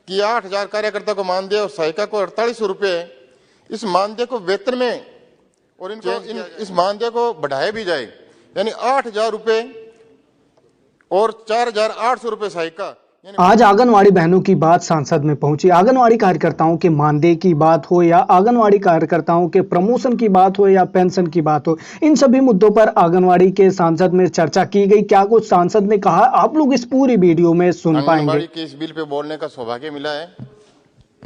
कि 8,000 कार्यकर्ता को मानदेय और सहायिका को 4800 रुपये, इस मानदेय को वेतन में और इनको इस मानदेय को बढ़ाया भी जाए, यानी 8,000 रुपये और 4,800 रुपये सहायिका। आज आंगनवाड़ी बहनों की बात सांसद में पहुंची। आंगनवाड़ी कार्यकर्ताओं के मानदेय की बात हो या आंगनवाड़ी कार्यकर्ताओं के प्रमोशन की बात हो या पेंशन की बात हो, इन सभी मुद्दों पर आंगनवाड़ी के सांसद में चर्चा की गई। क्या कुछ सांसद ने कहा, आप लोग इस पूरी वीडियो में सुन पाएंगे। आंगनवाड़ी के इस बिल पे बोलने का सौभाग्य मिला है।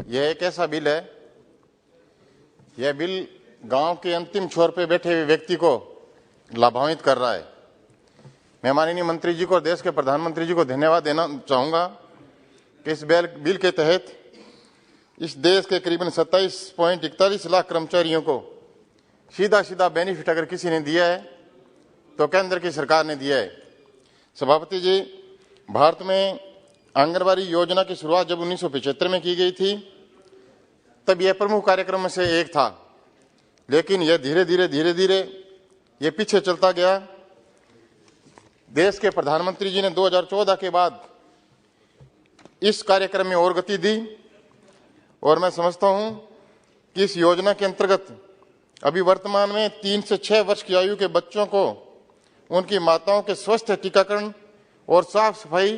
यह एक ऐसा बिल है, यह बिल गांव के अंतिम छोर पे बैठे हुए व्यक्ति को लाभान्वित कर रहा है। मैं माननीय मंत्री जी को और देश के प्रधानमंत्री जी को धन्यवाद देना चाहूंगा कि इस बिल के तहत इस देश के करीबन 27.41 लाख कर्मचारियों को सीधा बेनिफिट अगर किसी ने दिया है तो केंद्र की सरकार ने दिया है। सभापति जी, भारत में आंगनबाड़ी योजना की शुरुआत जब 1975 में की गई थी तब यह प्रमुख कार्यक्रम में से एक था, लेकिन यह धीरे धीरे ये पीछे चलता गया। देश के प्रधानमंत्री जी ने 2014 के बाद इस कार्यक्रम में और गति दी और मैं समझता हूं कि इस योजना के अंतर्गत अभी वर्तमान में 3 से 6 वर्ष की आयु के बच्चों को उनकी माताओं के स्वस्थ टीकाकरण और साफ सफाई,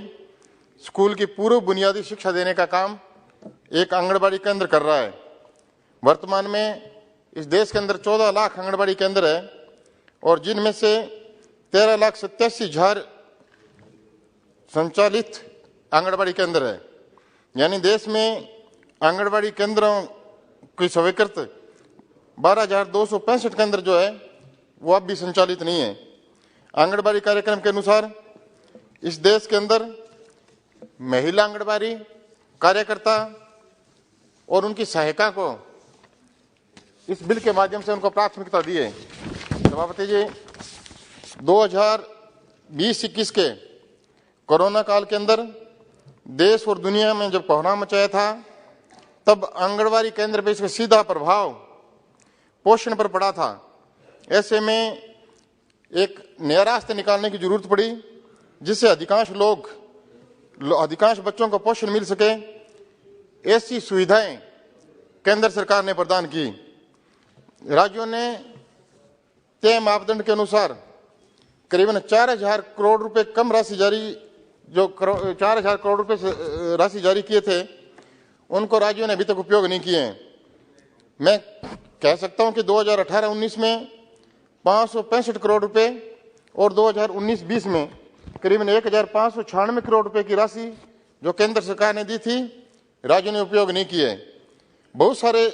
स्कूल की पूर्व बुनियादी शिक्षा देने का काम एक आंगनबाड़ी केंद्र कर रहा है। वर्तमान में इस देश के अंदर 14 लाख आंगनबाड़ी केंद्र है और जिनमें से 13,87,000 संचालित आंगनबाड़ी केंद्र है, यानी देश में आंगनबाड़ी केंद्रों की स्वीकृत 12,265 केंद्र जो है वो अब भी संचालित नहीं है। आंगनबाड़ी कार्यक्रम के अनुसार इस देश के अंदर महिला आंगनबाड़ी कार्यकर्ता और उनकी सहायिका को इस बिल के माध्यम से उनको प्राथमिकता दी है। सभापति जी, 2020-21 के कोरोना काल के अंदर देश और दुनिया में जब कोहराम मचाया था तब आंगनबाड़ी केंद्र पे इसका सीधा प्रभाव पोषण पर पड़ा था। ऐसे में एक नया रास्ता निकालने की जरूरत पड़ी जिससे अधिकांश बच्चों को पोषण मिल सके। ऐसी सुविधाएं केंद्र सरकार ने प्रदान की। राज्यों ने तय मापदंड के अनुसार करीबन 4,000 करोड़ रुपए कम राशि जारी 4,000 करोड़ रुपए राशि जारी किए थे, उनको राज्यों ने अभी तक उपयोग नहीं किए हैं। मैं कह सकता हूं कि 2018-19 में 565 करोड़ रुपए और 2019-20 में करीबन 1,596 करोड़ रुपए की राशि जो केंद्र सरकार ने दी थी, राज्यों ने उपयोग नहीं किए। बहुत सारे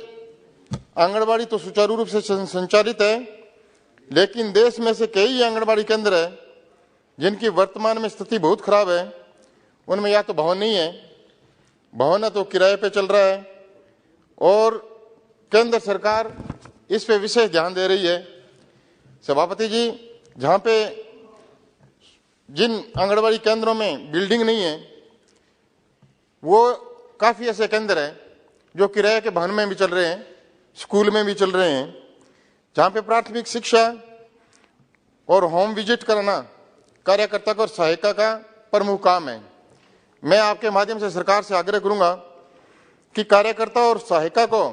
आंगनबाड़ी तो सुचारू रूप से संचालित है, लेकिन देश में से कई आंगनबाड़ी केंद्र है जिनकी वर्तमान में स्थिति बहुत खराब है। उनमें या तो भवन नहीं है, भवन है तो किराए पे चल रहा है और केंद्र सरकार इस पे विशेष ध्यान दे रही है। सभापति जी, जहां पे जिन आंगनबाड़ी केंद्रों में बिल्डिंग नहीं है वो काफी ऐसे केंद्र हैं जो किराए के भवन में भी चल रहे हैं, स्कूल में भी चल रहे हैं, जहां पे प्राथमिक शिक्षा और होम विजिट करना कार्यकर्ता को और सहायिका का प्रमुख काम है। मैं आपके माध्यम से सरकार से आग्रह करूंगा कि कार्यकर्ता और सहायिका को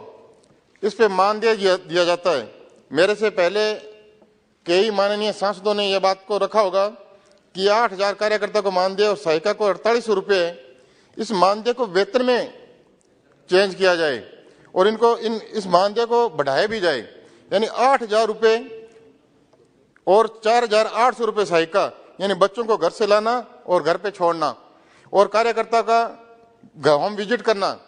इस पे मानदेय दिया जाता है। मेरे से पहले कई माननीय सांसदों ने यह बात को रखा होगा कि 8,000 कार्यकर्ता को मानदेय और सहायिका को 4800 रुपये, इस मानदेय को वेतन में चेंज किया जाए और इस मानदेय को बढ़ाया भी जाए, यानी 8,000 रुपये और 4,800 रुपये सहायिका, यानी बच्चों को घर से लाना और घर पे छोड़ना और कार्यकर्ता का होम विजिट करना